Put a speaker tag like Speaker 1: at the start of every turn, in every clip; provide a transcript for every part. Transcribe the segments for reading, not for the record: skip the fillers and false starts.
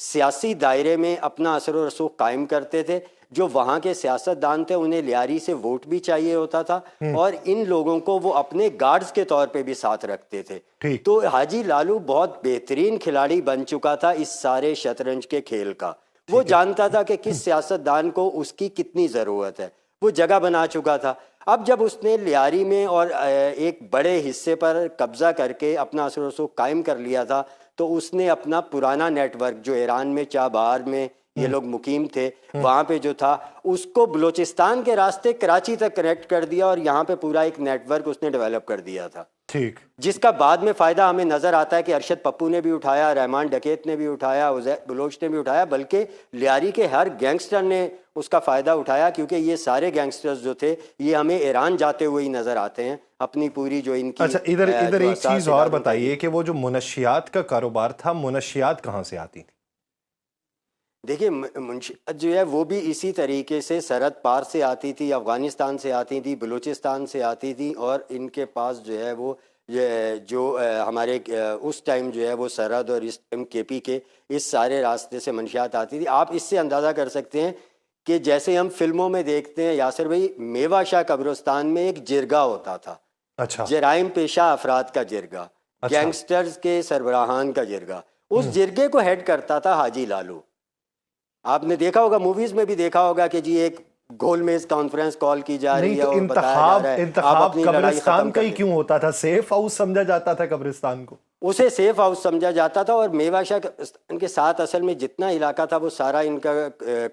Speaker 1: سیاسی دائرے میں اپنا اثر و رسوخ قائم کرتے تھے. جو وہاں کے سیاستدان تھے انہیں لیاری سے ووٹ بھی چاہیے ہوتا تھا اور ان لوگوں کو وہ اپنے گارڈز کے طور پہ بھی ساتھ رکھتے تھے. تو حاجی لالو بہت بہترین کھلاڑی بن چکا تھا اس سارے شطرنج کے کھیل کا. وہ جانتا تھا کہ کس سیاستدان کو اس کی کتنی ضرورت ہے. وہ جگہ بنا چکا تھا. اب جب اس نے لیاری میں اور ایک بڑے حصے پر قبضہ کر کے اپنا اثر و رسوخ قائم کر لیا تھا تو اس نے اپنا پرانا نیٹ ورک جو ایران میں چابہار میں یہ لوگ مقیم تھے وہاں پہ جو تھا اس کو بلوچستان کے راستے کراچی تک کنیکٹ کر دیا اور یہاں پہ پورا ایک نیٹ ورک اس نے ڈیولپ کر دیا تھا.
Speaker 2: ٹھیک.
Speaker 1: جس کا بعد میں فائدہ ہمیں نظر آتا ہے کہ ارشد پپو نے بھی اٹھایا, رحمان ڈکیت نے بھی اٹھایا, عزیر بلوچ نے بھی اٹھایا, بلکہ لیاری کے ہر گینگسٹر نے اس کا فائدہ اٹھایا کیونکہ یہ سارے گینگسٹرز جو تھے یہ ہمیں ایران جاتے ہوئے ہی نظر آتے ہیں اپنی پوری جو ان کی.
Speaker 2: اچھا ادھر ایک چیز اور بتائیے کہ وہ جو منشیات کا کاروبار تھا, منشیات کہاں سے آتی تھی؟
Speaker 1: دیکھیے منشیات جو ہے وہ بھی اسی طریقے سے سرحد پار سے آتی تھی, افغانستان سے آتی تھی, بلوچستان سے آتی تھی اور ان کے پاس جو ہے وہ جو ہمارے اس ٹائم جو ہے وہ سرحد اور اس ٹائم کے پی کے اس سارے راستے سے منشیات آتی تھی. آپ اس سے اندازہ کر سکتے ہیں کہ جیسے ہم فلموں میں دیکھتے ہیں یاسر بھائی, میوہ شاہ قبرستان میں ایک جرگہ ہوتا تھا.
Speaker 2: اچھا.
Speaker 1: جرائم پیشہ افراد کا جرگہ, گینگسٹرز کے سربراہان کا جرگہ. اس جرگے کو ہیڈ کرتا تھا حاجی لالو. آپ نے دیکھا ہوگا, موویز میں بھی دیکھا ہوگا کہ جی ایک گول میز کانفرنس کال کی جا رہی ہے اور بتایا جا رہا ہے
Speaker 2: انتخاب قبرستان کا ہی کیوں ہوتا تھا؟ سیف ہاؤس سمجھا جاتا تھا قبرستان کو,
Speaker 1: اسے سیف ہاؤس سمجھا جاتا تھا. اور میوہ شاہ قبرستان کے ساتھ اصل میں جتنا علاقہ تھا وہ سارا ان کا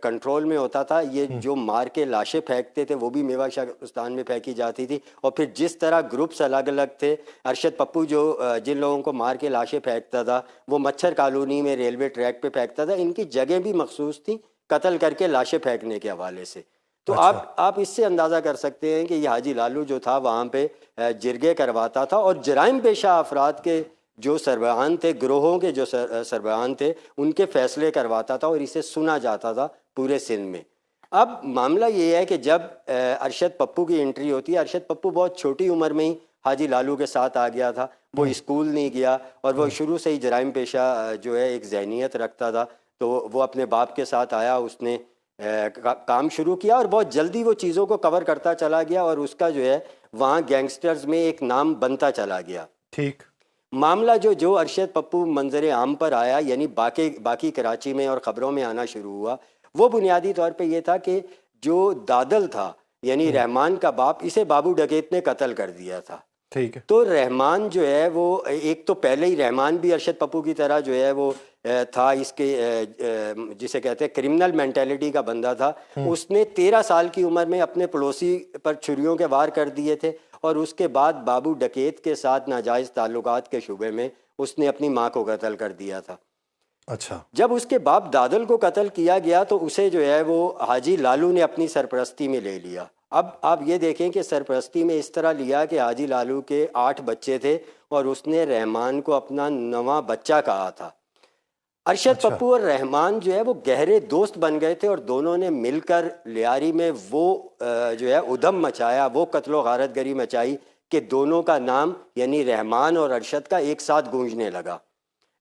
Speaker 1: کنٹرول میں ہوتا تھا. یہ جو مار کے لاشیں پھینکتے تھے وہ بھی میوہ شاہ قبرستان میں پھینکی جاتی تھی. اور پھر جس طرح گروپس الگ الگ تھے, ارشد پپو جو جن لوگوں کو مار کے لاشیں پھینکتا تھا وہ مچھر کالونی میں ریلوے ٹریک پہ پھینکتا تھا. ان کی جگہیں بھی مخصوص تھیں قتل کر کے لاشیں پھینکنے کے حوالے سے. تو آپ اس سے اندازہ کر سکتے ہیں کہ یہ حاجی لالو جو تھا وہاں پہ جرگے کرواتا تھا اور جرائم پیشہ افراد کے جو سربراہان تھے, گروہوں کے جو سربراہان تھے, ان کے فیصلے کرواتا تھا اور اسے سنا جاتا تھا پورے سندھ میں. اب معاملہ یہ ہے کہ جب ارشد پپو کی انٹری ہوتی ہے, ارشد پپو بہت چھوٹی عمر میں ہی حاجی لالو کے ساتھ آ گیا تھا. وہ اسکول نہیں گیا اور وہ شروع سے ہی جرائم پیشہ جو ہے ایک ذہنیت رکھتا تھا. تو وہ اپنے باپ کے ساتھ آیا, اس نے کام شروع کیا اور بہت جلدی وہ چیزوں کو کور کرتا چلا گیا اور اس کا جو ہے وہاں گینگسٹرز میں ایک نام بنتا چلا گیا.
Speaker 2: ٹھیک.
Speaker 1: معاملہ جو ارشد پپو منظر عام پر آیا, یعنی باقی کراچی میں اور خبروں میں آنا شروع ہوا, وہ بنیادی طور پہ یہ تھا کہ جو دادل تھا یعنی رحمان کا باپ, اسے بابو ڈکیت نے قتل کر دیا تھا.
Speaker 2: ٹھیک ہے.
Speaker 1: تو رحمان جو ہے وہ ایک تو پہلے ہی رحمان بھی ارشد پپو کی طرح جو ہے وہ تھا, اس کے جسے کہتے ہیں کرمنل مینٹیلٹی کا بندہ تھا. اس نے 13 سال کی عمر میں اپنے پڑوسی پر چھریوں کے وار کر دیے تھے اور اس کے بعد بابو ڈکیت کے ساتھ ناجائز تعلقات کے شعبے میں اس نے اپنی ماں کو قتل کر دیا تھا.
Speaker 2: اچھا.
Speaker 1: جب اس کے باپ دادل کو قتل کیا گیا تو اسے جو ہے وہ حاجی لالو نے اپنی سرپرستی میں لے لیا. اب آپ یہ دیکھیں کہ سرپرستی میں اس طرح لیا کہ حاجی لالو کے 8 بچے تھے اور اس نے رحمان کو اپنا 9واں بچہ کہا تھا. ارشد پپو اور رحمان جو ہے وہ گہرے دوست بن گئے تھے اور دونوں نے مل کر لیاری میں وہ جو ہے ادھم مچایا, وہ قتل و غارت گری مچائی کہ دونوں کا نام یعنی رحمان اور ارشد کا ایک ساتھ گونجنے لگا.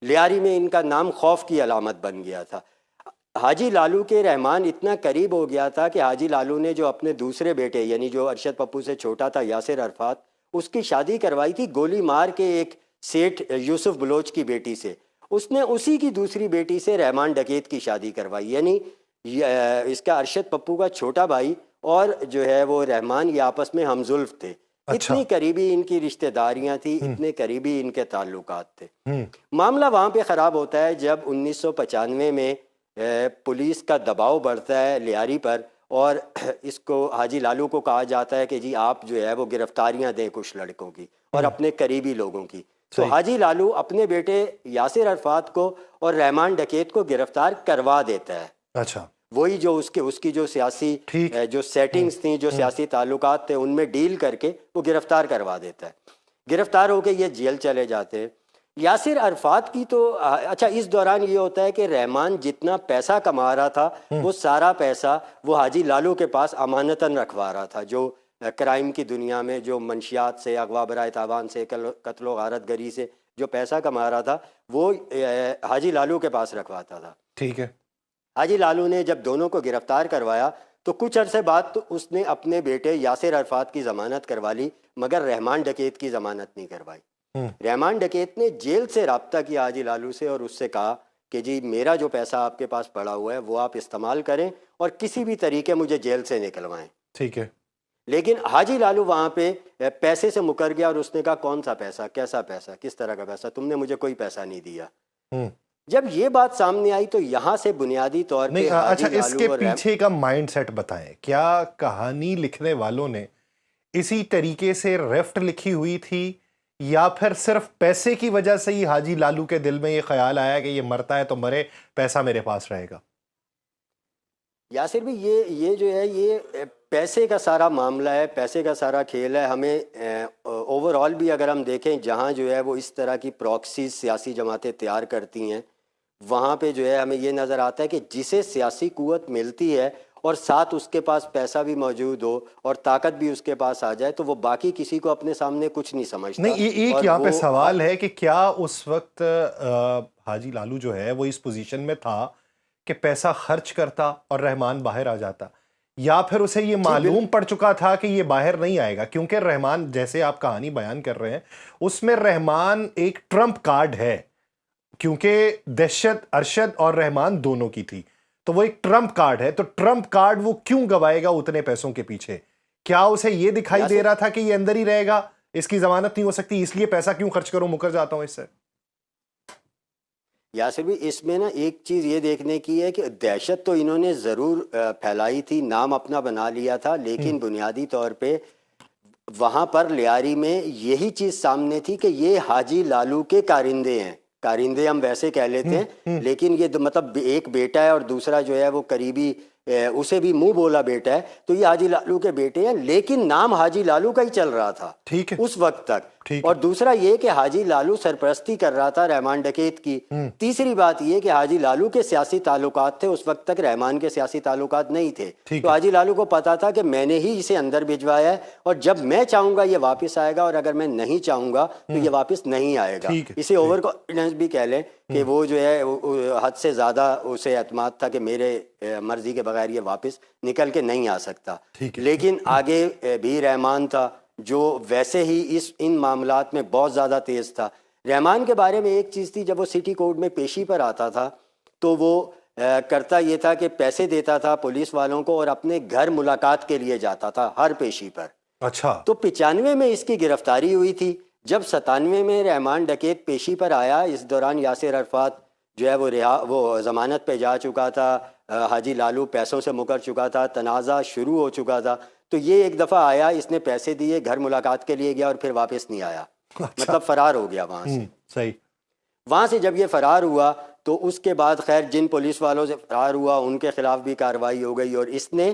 Speaker 1: لیاری میں ان کا نام خوف کی علامت بن گیا تھا. حاجی لالو کے رحمان اتنا قریب ہو گیا تھا کہ حاجی لالو نے جو اپنے دوسرے بیٹے یعنی جو ارشد پپو سے چھوٹا تھا یاسر عرفات, اس کی شادی کروائی تھی گولی مار کے ایک سیٹھ یوسف بلوچ کی بیٹی سے. اس نے اسی کی دوسری بیٹی سے رحمان ڈکیت کی شادی کروائی. یعنی اس کا ارشد پپو کا چھوٹا بھائی اور جو ہے وہ رحمان یہ آپس میں ہمزلف تھے. اتنی قریبی ان کی رشتہ داریاں تھیں, اتنے قریبی ان کے تعلقات تھے. معاملہ وہاں پہ خراب ہوتا ہے جب 1995 میں پولیس کا دباؤ بڑھتا ہے لیاری پر اور اس کو حاجی لالو کو کہا جاتا ہے کہ جی آپ جو ہے وہ گرفتاریاں دیں کچھ لڑکوں کی اور اپنے قریبی لوگوں کی. تو حاجی لالو اپنے بیٹے یاسر عرفات کو اور رحمان ڈکیت کو گرفتار کروا دیتا ہے.
Speaker 2: اچھا.
Speaker 1: وہی جو اس کی جو سیاسی جو سیٹنگز تھیں, جو سیاسی تعلقات تھے, ان میں ڈیل کر کے وہ گرفتار کروا دیتا ہے. گرفتار ہو کے یہ جیل چلے جاتے ہیں. یاسر عرفات کی تو اچھا اس دوران یہ ہوتا ہے کہ رحمان جتنا پیسہ کما رہا تھا وہ سارا پیسہ وہ حاجی لالو کے پاس امانتاً رکھوا رہا تھا. جو کرائم کی دنیا میں جو منشیات سے, اغوا برائے تاوان سے, قتل و غارت گری سے جو پیسہ کما رہا تھا وہ حاجی لالو کے پاس رکھواتا تھا.
Speaker 2: ٹھیک ہے.
Speaker 1: حاجی لالو نے جب دونوں کو گرفتار کروایا تو کچھ عرصے بعد تو اس نے اپنے بیٹے یاسر عرفات کی ضمانت کروا لی, مگر رحمان ڈکیت کی ضمانت نہیں کروائی. رحمان ڈکیت نے جیل سے رابطہ کیا حاجی لالو سے اور اس سے کہا کہ جی میرا جو پیسہ آپ کے پاس پڑا ہوا ہے وہ آپ استعمال کریں اور کسی بھی طریقے مجھے جیل سے نکلوائیں.
Speaker 2: ٹھیک ہے.
Speaker 1: لیکن حاجی لالو وہاں پہ پیسے سے مکر گیا اور اس نے کہا کون سا پیسہ, کیسا پیسہ, کس طرح کا پیسہ, تم نے مجھے کوئی پیسہ نہیں دیا. جب یہ بات سامنے آئی تو یہاں سے بنیادی طور پہ
Speaker 2: اچھا, اس کے پیچھے کا مائنڈ سیٹ بتائیں. کیا کہانی لکھنے والوں نے اسی طریقے سے ریفٹ لکھی ہوئی تھی یا پھر صرف پیسے کی وجہ سے ہی حاجی لالو کے دل میں یہ خیال آیا کہ یہ مرتا ہے تو مرے, پیسہ میرے پاس رہے گا؟
Speaker 1: یاسر بھی یہ جو ہے یہ پیسے کا سارا معاملہ ہے, پیسے کا سارا کھیل ہے. ہمیں اوور آل بھی اگر ہم دیکھیں جہاں جو ہے وہ اس طرح کی پراکسیز سیاسی جماعتیں تیار کرتی ہیں وہاں پہ جو ہے ہمیں یہ نظر آتا ہے کہ جسے سیاسی قوت ملتی ہے اور ساتھ اس کے پاس پیسہ بھی موجود ہو اور طاقت بھی اس کے پاس آ جائے تو وہ باقی کسی کو اپنے سامنے کچھ نہیں سمجھتا.
Speaker 2: نہیں, ایک یہاں پہ سوال ہے کہ کیا اس وقت حاجی لالو جو ہے وہ اس پوزیشن میں تھا کہ پیسہ خرچ کرتا اور رحمان باہر آ جاتا, یا پھر اسے یہ معلوم پڑ چکا تھا کہ یہ باہر نہیں آئے گا؟ کیونکہ رحمان, جیسے آپ کہانی بیان کر رہے ہیں, اس میں رحمان ایک ٹرمپ کارڈ ہے, کیونکہ دہشت ارشد اور رحمان دونوں کی تھی, تو وہ ایک ٹرمپ کارڈ ہے. تو ٹرمپ کارڈ وہ کیوں گوائے گا اتنے پیسوں کے پیچھے؟ کیا اسے یہ دکھائی دے رہا تھا کہ یہ اندر ہی رہے گا, اس کی ضمانت نہیں ہو سکتی, اس لیے پیسہ کیوں خرچ کروں, مکر جاتا ہوں اس سے؟
Speaker 1: یاسر بھی اس میں نا ایک چیز یہ دیکھنے کی ہے کہ دہشت تو انہوں نے ضرور پھیلائی تھی, نام اپنا بنا لیا تھا, لیکن بنیادی طور پہ وہاں پر لیاری میں یہی چیز سامنے تھی کہ یہ حاجی لالو کے کارندے ہیں. کارندے ہم ویسے کہہ لیتے ہیں, لیکن یہ مطلب ایک بیٹا ہے اور دوسرا جو ہے وہ قریبی اسے بھی منہ بولا بیٹا ہے, تو یہ حاجی لالو کے بیٹے ہیں, لیکن نام حاجی لالو کا ہی چل رہا تھا اس وقت تک. اور دوسرا یہ کہ حاجی لالو سرپرستی کر رہا تھا رحمان ڈکیت کی. تیسری بات یہ کہ حاجی لالو کے سیاسی تعلقات تھے, اس وقت تک رحمان کے سیاسی تعلقات نہیں تھے. تو حاجی لالو کو پتا تھا کہ میں نے ہی اسے اندر بھجوایا ہے اور جب میں چاہوں گا یہ واپس آئے گا اور اگر میں نہیں چاہوں گا تو یہ واپس نہیں آئے گا. اسے اوور کانفیڈنس بھی کہہ لیں کہ وہ جو ہے حد سے زیادہ اسے اعتماد تھا کہ میرے مرضی کے بغیر یہ واپس نکل کے نہیں آ سکتا. لیکن آگے بھی رحمان تھا جو ویسے ہی ان معاملات میں بہت زیادہ تیز تھا. رحمان کے بارے میں ایک چیز تھی, جب وہ سٹی کورٹ میں پیشی پر آتا تھا تو وہ کرتا یہ تھا کہ پیسے دیتا تھا پولیس والوں کو اور اپنے گھر ملاقات کے لیے جاتا تھا ہر پیشی پر.
Speaker 2: اچھا.
Speaker 1: تو 95 میں اس کی گرفتاری ہوئی تھی. جب 97 میں رحمان ڈکیت پیشی پر آیا, اس دوران یاسر عرفات جو ہے وہ ضمانت پہ جا چکا تھا, حاجی لالو پیسوں سے مکر چکا تھا, تنازع شروع ہو چکا تھا. تو یہ ایک دفعہ آیا, اس نے پیسے دیے, گھر ملاقات کے لیے گیا اور پھر واپس نہیں آیا. مطلب فرار ہو گیا وہاں سے.
Speaker 2: صحیح.
Speaker 1: وہاں سے جب یہ فرار ہوا تو اس کے بعد خیر جن پولیس والوں سے فرار ہوا ان کے خلاف بھی کارروائی ہو گئی, اور اس نے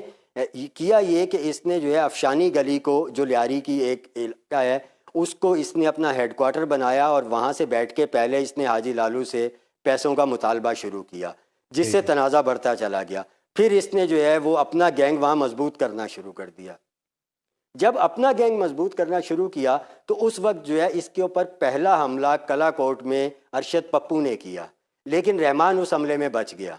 Speaker 1: کیا یہ کہ اس نے جو ہے افشانی گلی کو, جو لیاری کی ایک علاقہ ہے, اس کو اس نے اپنا ہیڈ کوارٹر بنایا اور وہاں سے بیٹھ کے پہلے اس نے حاجی لالو سے پیسوں کا مطالبہ شروع کیا, جس سے تنازع بڑھتا چلا گیا. پھر اس نے جو ہے وہ اپنا گینگ وہاں مضبوط کرنا شروع کر دیا. جب اپنا گینگ مضبوط کرنا شروع کیا تو اس وقت جو ہے اس کے اوپر پہلا حملہ کلا کوٹ میں ارشد پپو نے کیا, لیکن رحمان اس حملے میں بچ گیا.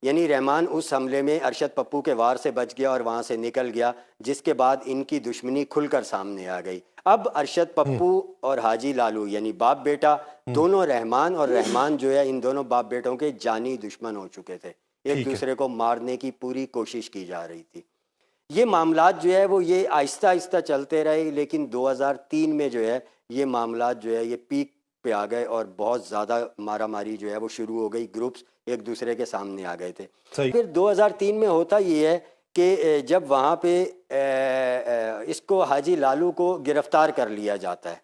Speaker 1: یعنی رحمان اس حملے میں ارشد پپو کے وار سے بچ گیا اور وہاں سے نکل گیا, جس کے بعد ان کی دشمنی کھل کر سامنے آ گئی. اب ارشد پپو اور حاجی لالو یعنی باپ بیٹا دونوں رحمان اور رحمان جو ہے ان دونوں باپ بیٹوں کے جانی دشمن ہو چکے تھے, ایک دوسرے کو مارنے کی پوری کوشش کی جا رہی تھی. یہ معاملات جو ہے وہ یہ آہستہ آہستہ چلتے رہے, لیکن 2003 میں جو ہے یہ معاملات جو ہے یہ پیک پہ آ گئے اور بہت زیادہ مارا ماری جو ہے وہ شروع ہو گئی, گروپس ایک دوسرے کے سامنے آ گئے تھے. پھر 2003 میں ہوتا یہ ہے کہ جب وہاں پہ اس کو حاجی لالو کو گرفتار کر لیا جاتا ہے,